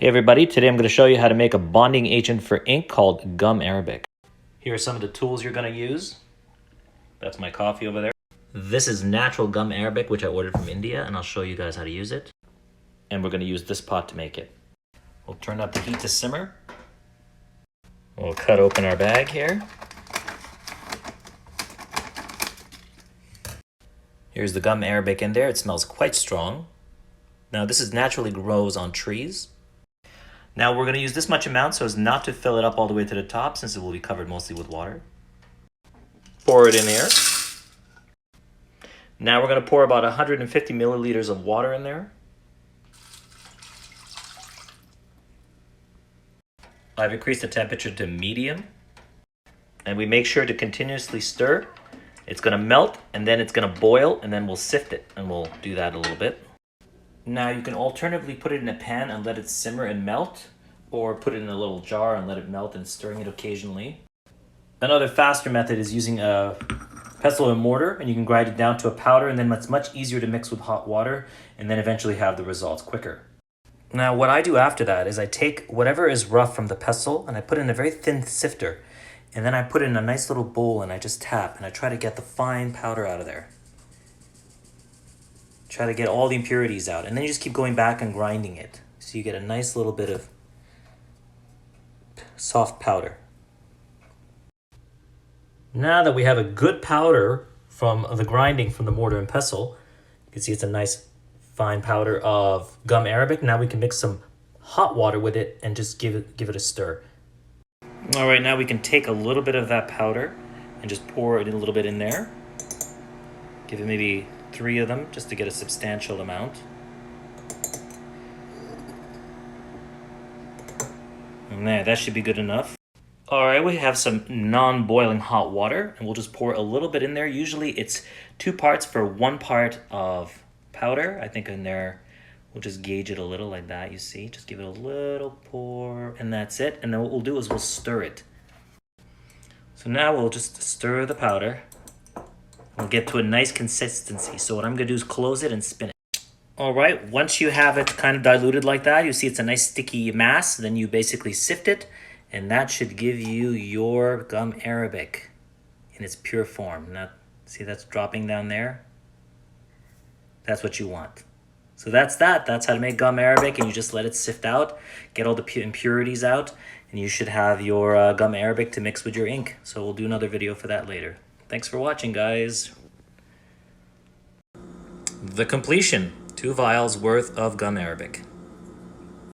Hey everybody, today I'm going to show you how to make a bonding agent for ink called gum arabic. Here are some of the tools you're going to use. That's my coffee over there. This is natural gum arabic, which I ordered from India, and I'll show you guys how to use it. And we're going to use this pot to make it. We'll turn up the heat to simmer. We'll cut open our bag here. Here's the gum arabic in there. It smells quite strong. Now this is naturally grows on trees. Now we're going to use this much amount so as not to fill it up all the way to the top, since it will be covered mostly with water. Pour it in there. Now we're going to pour about 150 milliliters of water in there. I've increased the temperature to medium. And we make sure to continuously stir. It's going to melt, and then it's going to boil, and then we'll sift it, and we'll do that a little bit. Now you can alternatively put it in a pan and let it simmer and melt, or put it in a little jar and let it melt and stirring it occasionally. Another faster method is using a pestle and mortar, and you can grind it down to a powder, and then it's much easier to mix with hot water and then eventually have the results quicker. Now what I do after that is I take whatever is rough from the pestle and I put it in a very thin sifter, and then I put it in a nice little bowl and I just tap and I try to get the fine powder out of there. Try to get all the impurities out, and then you just keep going back and grinding it. So you get a nice little bit of soft powder. Now that we have a good powder from the grinding from the mortar and pestle, you can see it's a nice fine powder of gum arabic. Now we can mix some hot water with it and just give it a stir. All right, now we can take a little bit of that powder and just pour it a little bit in there. Give it maybe 3 of them just to get a substantial amount. And there, that should be good enough. All right, we have some non-boiling hot water, and we'll just pour a little bit in there. Usually it's 2 parts for 1 part of powder. I think in there, we'll just gauge it a little like that, you see. Just give it a little pour, and that's it. And then what we'll do is we'll stir it. So now we'll just stir the powder. We'll get to a nice consistency. So what I'm going to do is close it and spin it. All right, once you have it kind of diluted like that, you see it's a nice sticky mass, then you basically sift it, and that should give you your gum arabic in its pure form. Now, see that's dropping down there? That's what you want. So that's that. That's how to make gum arabic, and you just let it sift out, get all the impurities out, and you should have your gum arabic to mix with your ink. So we'll do another video for that later. Thanks for watching, guys. The completion, 2 vials worth of gum arabic.